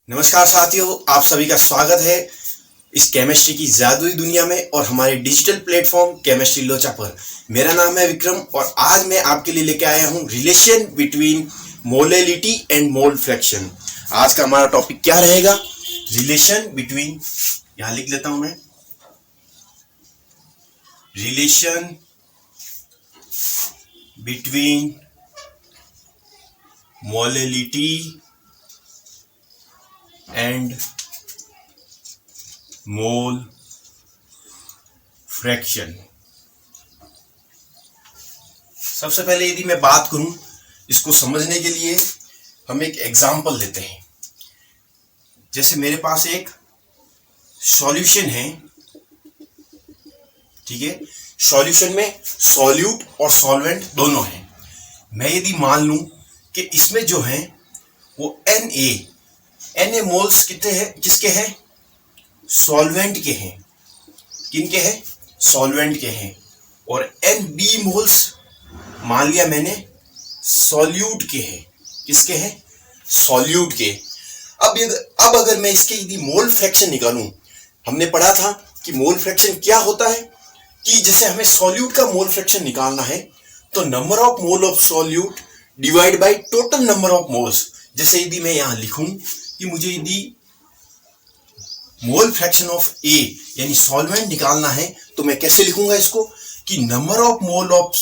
नमस्कार साथियों, आप सभी का स्वागत है इस केमिस्ट्री की जादुई दुनिया में और हमारे डिजिटल प्लेटफॉर्म केमिस्ट्री लोचा पर। मेरा नाम है विक्रम और आज मैं आपके लिए लेके आया हूं relation between molality and mole fraction. आज का हमारा टॉपिक क्या रहेगा? रिलेशन बिटवीन, यहां लिख लेता हूं मैं, relation between molality and mole fraction. सबसे पहले यदि मैं बात करूं, इसको समझने के लिए हम एक एग्जांपल लेते हैं। जैसे मेरे पास एक सॉल्यूशन है, ठीक है। सॉल्यूशन में सॉल्यूट और सॉल्वेंट दोनों हैं। मैं यदि मान लूं कि इसमें जो है वो Na मोल्स कितने हैं? किसके हैं? सॉल्वेंट के हैं। किनके हैं? सॉल्वेंट के हैं। और Nb मोल्स मान लिया मैंने सॉल्यूट के हैं। किसके हैं? सॉल्यूट के। अब अगर मैं इसके यदि मोल फ्रैक्शन निकालूं, हमने पढ़ा था कि मोल फ्रैक्शन क्या होता है कि जैसे हमें सॉल्यूट का मोल फ्रैक्शन निकालना है तो number of mole of solute divide by total number of moles. जैसे यदि मैं यहां लिखूं कि मुझे यदि मोल फ्रैक्शन ऑफ ए यानी सॉल्वेंट निकालना है तो मैं कैसे लिखूंगा इसको कि number of mole of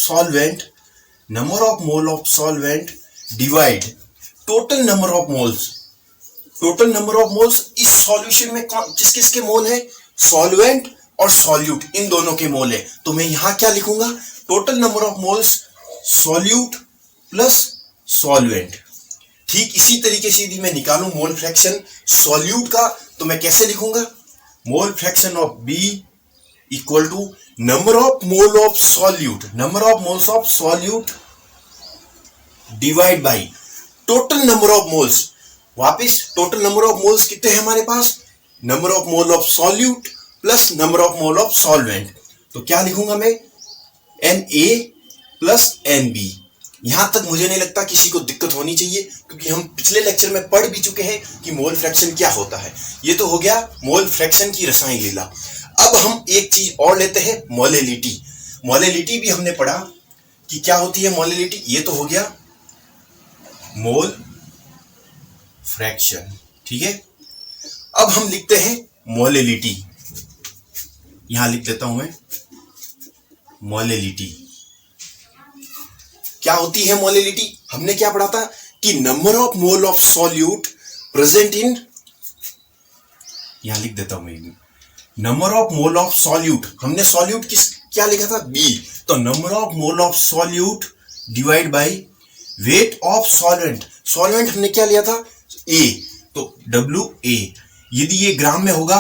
solvent divide total number of moles. Total number of moles इस सॉल्यूशन में किस किस के मोल है? सॉल्वेंट और सॉल्यूट, इन दोनों के मोल है। तो मैं यहां क्या लिखूंगा? Total number of moles solute plus solvent. ठीक इसी तरीके से यदि मैं निकालूं मोल फ्रैक्शन सॉल्यूट का तो मैं कैसे लिखूंगा? Mole fraction of B equal to number of mole of solute, number of moles of solute divide by total number of moles. वापिस टोटल नंबर ऑफ मोल्स कितने हैं हमारे पास? Number of mole of solute plus number of mole of solvent. तो क्या लिखूंगा मैं? Na plus Nb। यहां तक मुझे नहीं लगता किसी को दिक्कत होनी चाहिए, क्योंकि हम पिछले लेक्चर में पढ़ भी चुके हैं कि मोल फ्रैक्शन क्या होता है। ये तो हो गया मोल फ्रैक्शन की रसायन लीला। अब हम एक चीज और लेते हैं, मोलेलिटी। मोलेलिटी भी हमने पढ़ा कि क्या होती है मोलेलिटी। ये तो हो गया मोल फ्रैक्शन, ठीक है। अब हम लिखते हैं मोलेलिटी। यहां लिख देता हूं मैं मोलेलिटी। क्या होती है मोलेलिटी? हमने क्या पढ़ा था कि number of mole of solute present in, यहां लिख देता हूं मैं, number of mole of solute. हमने सॉल्यूट क्या लिखा था? बी। तो number of mole of solute divide bye weight of solvent. Solvent हमने क्या लिया था? ए। तो WA। यदि ये ग्राम में होगा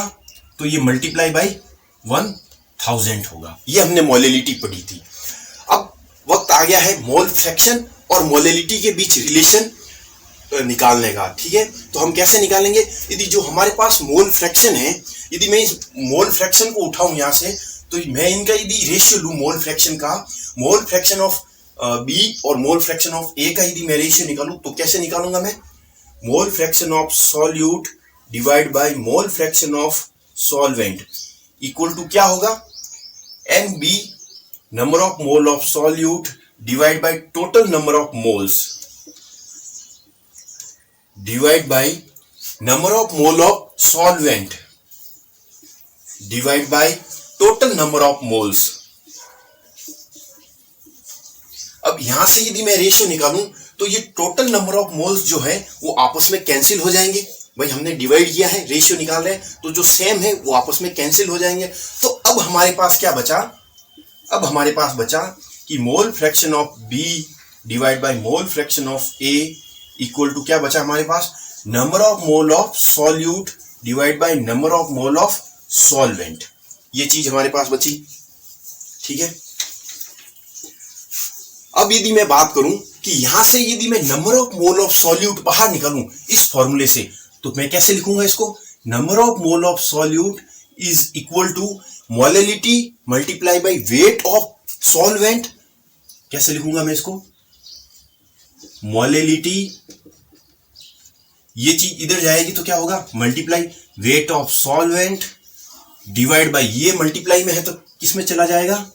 तो ये मल्टीप्लाई बाय 1000 होगा। ये हमने मोलेलिटी पढ़ी थी। अब वक्त आ गया है मोल फ्रैक्शन और मोलेलिटी के बीच रिलेशन निकालने का, ठीक है। तो हम कैसे निकालेंगे? यदि जो हमारे पास मोल फ्रैक्शन है, यदि मैं इस मोल फ्रैक्शन को उठाऊं यहां से, तो मैं इनका यदि रेशियो लूं मोल फ्रैक्शन का, मोल फ्रैक्शन ऑफ बी और मोल फ्रैक्शन ऑफ ए का यदि मैं रेशियो निकालूं तो कैसे निकालूंगा मैं? Mole fraction of solute divide by mole fraction of solvent equal to क्या होगा? NB number of mole of solute divide by total number of moles divide by number of mole of solvent divide by total number of moles। अब यहां से यदि मैं ratio निकालूं तो ये टोटल नंबर ऑफ मोल्स जो है वो आपस में कैंसिल हो जाएंगे। भाई हमने डिवाइड किया है, रेशियो निकाल रहे हैं, तो जो सेम है वो आपस में कैंसिल हो जाएंगे। तो अब हमारे पास क्या बचा? अब हमारे पास बचा कि mole fraction of B divide by mole fraction of A equal to क्या बचा हमारे पास? Number of mole of solute divide by number of mole of solvent. ये चीज हमारे पास बची, ठीक है। अब यदि मैं बात करूं कि यहां से यदि मैं number of mole of solute बाहर निकालूं इस फॉर्मूले से, तो मैं कैसे लिखूंगा इसको? Number of mole of solute is equal to molality multiply by weight of solvent. कैसे लिखूंगा मैं इसको? मोलेलिटी ये चीज इधर जाएगी तो क्या होगा, multiply wait of solvent divide bye, ये मल्टीप्लाई में है तो किस में चला जाएगा,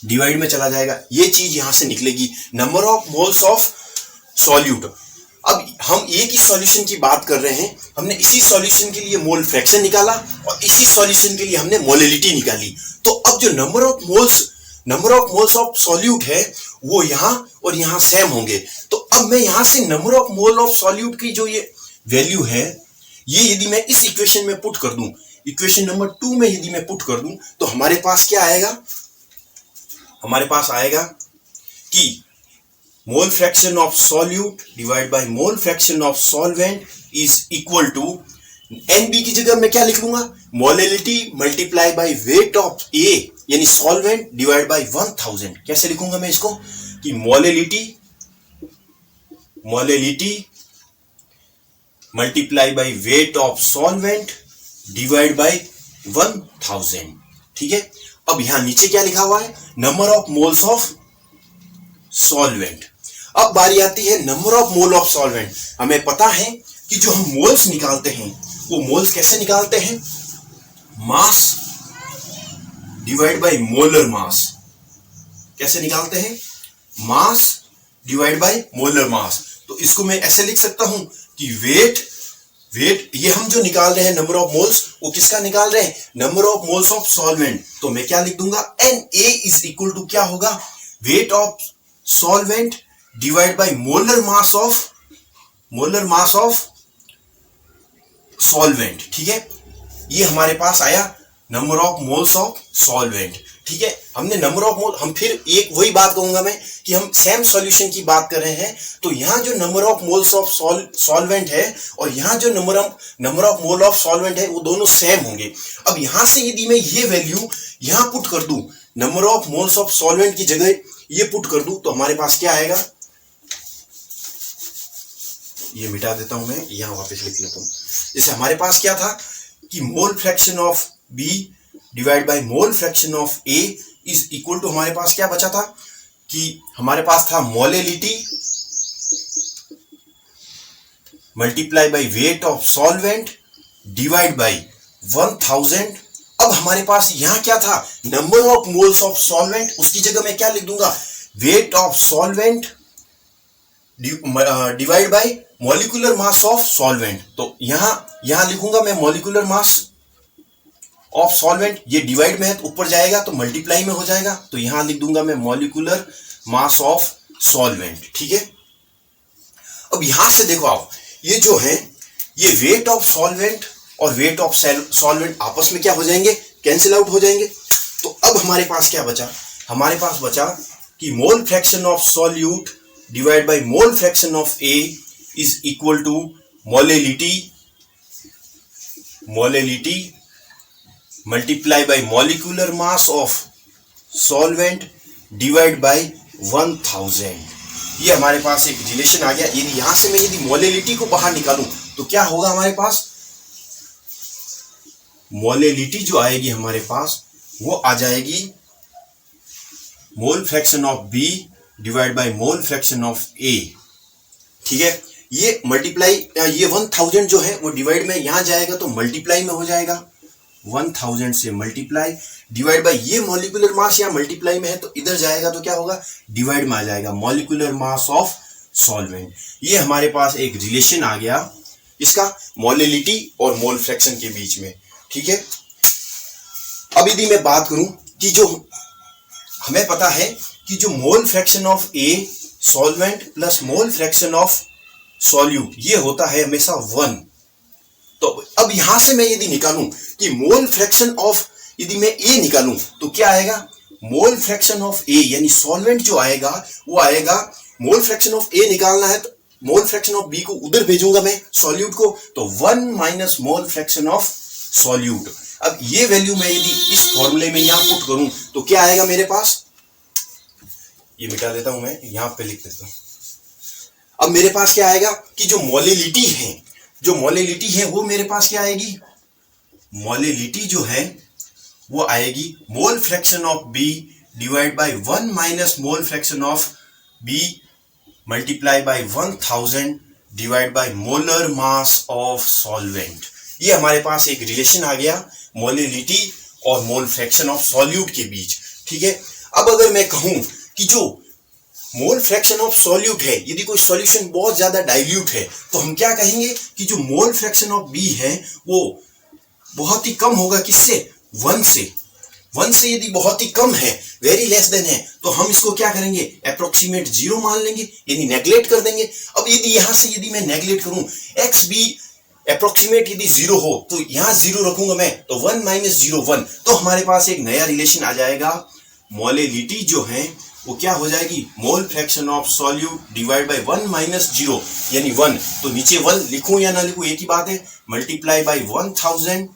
डिवाइड में चला जाएगा। ये चीज यहां से निकलेगी, number of moles of solute. अब हम एक ही सॉल्यूशन की बात कर रहे हैं, हमने इसी सॉल्यूशन के लिए मोल फ्रैक्शन निकाला और इसी सॉल्यूशन के लिए हमने मोलिलिटी निकाली। तो अब जो number of moles of solute है वो यहां और यहां सेम होंगे। तो अब मैं यहां से number of mole of solute की जो ये वैल्यू है, ये यदि मैं इस इक्वेशन में पुट कर दूं, इक्वेशन नंबर 2 में यदि मैं पुट कर दूं, तो हमारे पास क्या आएगा, हमारे पास आएगा कि mole fraction of solute divide by mole fraction of solvent is equal to, NB की जगह मैं क्या लिख लूंगा, molality multiply by weight of A यानी सॉल्वेंट डिवाइड बाय 1000। कैसे लिखूंगा मैं इसको, कि molality multiply by weight of solvent divide by 1000। ठीक है। अब यहां नीचे क्या लिखा हुआ है, number of moles of solvent. अब बारी आती है number of mole of solvent. हमें पता है कि जो हम मोल्स निकालते हैं वो मोल्स कैसे निकालते हैं, मास डिवाइड बाय मोलर मास। कैसे निकालते हैं, मास डिवाइड बाय मोलर मास। तो इसको मैं ऐसे लिख सकता हूं कि वेट ये हम जो निकाल रहे हैं नंबर ऑफ मोल्स, वो किसका निकाल रहे हैं, number of moles of solvent. तो मैं क्या लिख दूंगा, Na इज इक्वल टू क्या होगा, wait of solvent divide by molar mass of solvent. ठीक है, ये हमारे पास आया number of moles of solvent. ठीक है, हमने नंबर ऑफ मोल, हम फिर एक वही बात कहूंगा मैं कि हम सेम सॉल्यूशन की बात कर रहे हैं। तो यहां जो number of moles of solvent है और यहां जो number of mole of solvent है वो दोनों सेम होंगे। अब यहां से यदि मैं ये वैल्यू यहां पुट कर दूं, number of moles of solvent की जगह ये पुट कर दूं, तो हमारे पास क्या आएगा, ये मिटा देता हूं मैं, यहां वापस लिख लेता हूं। जैसे हमारे पास क्या था कि mole fraction of B divide by mole fraction of a is equal to, हमारे पास क्या बचा था कि हमारे पास था molality multiply by weight of solvent divide by 1000। अब हमारे पास यहां क्या था, number of moles of solvent, उसकी जगह मैं क्या लिख दूंगा, weight of solvent divide by molecular mass of solvent. तो यहां लिखूंगा मैं मॉलिक्यूलर मास ऑफ सॉल्वेंट, ये डिवाइड में है तो ऊपर जाएगा तो मल्टीप्लाई में हो जाएगा, तो यहां लिख दूंगा मैं मॉलिक्यूलर मास ऑफ सॉल्वेंट। ठीक है। अब यहां से देखो आप, ये जो है ये वेट ऑफ सॉल्वेंट और वेट ऑफ सॉल्वेंट आपस में क्या हो जाएंगे, कैंसिल आउट हो जाएंगे। तो अब हमारे पास क्या बचा, हमारे पास बचा कि mole fraction of solute divide by mole fraction of a is equal to molality multiply by molecular mass of solvent divide by 1000। ये हमारे पास एक रिलेशन आ गया। यदि यहां से मैं यदि मोलिलिटी को बाहर निकालूं तो क्या होगा, हमारे पास मोलिलिटी जो आएगी हमारे पास वो आ जाएगी mole fraction of B divide by mole fraction of A. ठीक है, ये मल्टीप्लाई, ये 1000 जो है वो डिवाइड में यहां जाएगा तो मल्टीप्लाई में हो जाएगा, 1000 से मल्टीप्लाई डिवाइड बाय, ये मॉलिक्यूलर मास या मल्टीप्लाई में है तो इधर जाएगा तो क्या होगा, डिवाइड में आ जाएगा, मॉलिक्यूलर मास ऑफ सॉल्वेंट। ये हमारे पास एक रिलेशन आ गया इसका मोलिलिटी और मोल फ्रैक्शन के बीच में। ठीक है। अब यदि मैं बात करूं कि जो हमें पता है कि जो मोल fraction of a solvent plus mole fraction of solute ये होता है हमेशा 1। तो अब यहां से मैं यदि निकालूं कि मोल फ्रैक्शन ऑफ, यदि मैं ए निकालूं तो क्या आएगा, मोल फ्रैक्शन ऑफ ए यानी सॉल्वेंट जो आएगा वो आएगा, मोल फ्रैक्शन ऑफ ए निकालना है तो मोल फ्रैक्शन ऑफ बी को उधर भेजूंगा मैं सॉल्यूट को, तो 1 minus mole fraction of solute. अब ये वैल्यू मैं यदि इस फॉर्मूले में यहां पुट करूं तो क्या आएगा मेरे पास, ये मिटा देता हूं मैं, यहां पे लिख देता हूं। अब मेरे पास क्या आएगा कि जो मोलिलिटी है वो मेरे पास क्या आएगी, मोलिलिटी जो है वो आएगी mole fraction of B divide by 1 minus mole fraction of b multiply by 1000 divide by molar mass of solvent. ये हमारे पास एक रिलेशन आ गया मोलिलिटी और मोल फ्रैक्शन ऑफ सॉल्यूट के बीच। ठीक है, अब अगर मैं कहूं कि जो मोल फ्रैक्शन ऑफ सॉल्यूट है, यदि कोई सॉल्यूशन बहुत ज्यादा डाइल्यूट है, तो हम क्या कहेंगे कि जो मोल फ्रैक्शन ऑफ बी है वो बहुत ही कम होगा। किससे? 1 से। 1 से यदि बहुत ही कम है, वेरी लेस देन है, तो हम इसको क्या करेंगे? अप्रोक्सीमेट 0 मान लेंगे, यानी नेग्लेक्ट कर देंगे। अब यदि यहां से यदि मैं नेग्लेक्ट करूं, एक्स बी अप्रोक्सीमेट यदि 0 हो तो यहां 0 रखूंगा मैं, तो 1 माइनस 0 1, तो हमारे पास एक नया रिलेशन आ जाएगा। मोलिलिटी जो है वो क्या हो जाएगी? Mole fraction of solute divide by 1 minus 0, यानी 1। तो नीचे 1 लिखूं या ना लिखूं एक ही बात है, multiply by 1000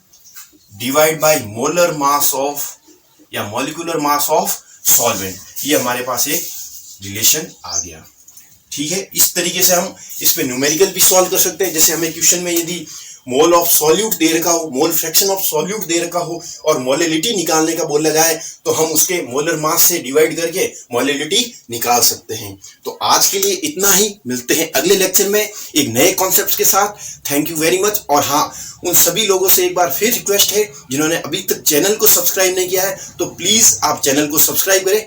divide by molar mass of या मॉलिक्यूलर मास ऑफ सॉल्वेंट। ये हमारे पास एक रिलेशन आ गया। ठीक है, इस तरीके से हम इस पे न्यूमेरिकल भी सॉल्व कर सकते हैं। जैसे हमें क्वेश्चन में यदि मोल ऑफ सॉल्यूट दे रखा हो, मोल फ्रैक्शन ऑफ सॉल्यूट दे रखा हो और मोलिलिटी निकालने का बोला जाए, तो हम उसके मोलर मास से डिवाइड करके मोलिलिटी निकाल सकते हैं। तो आज के लिए इतना ही, मिलते हैं अगले लेक्चर में एक नए कॉन्सेप्ट के साथ। Thank you very much. और हाँ, उन सभी लोगों से एक बार फिर रिक्वेस्ट है जिन्होंने अभी तक चैनल को सब्सक्राइब नहीं किया है, तो प्लीज आप चैनल को सब्सक्राइब करें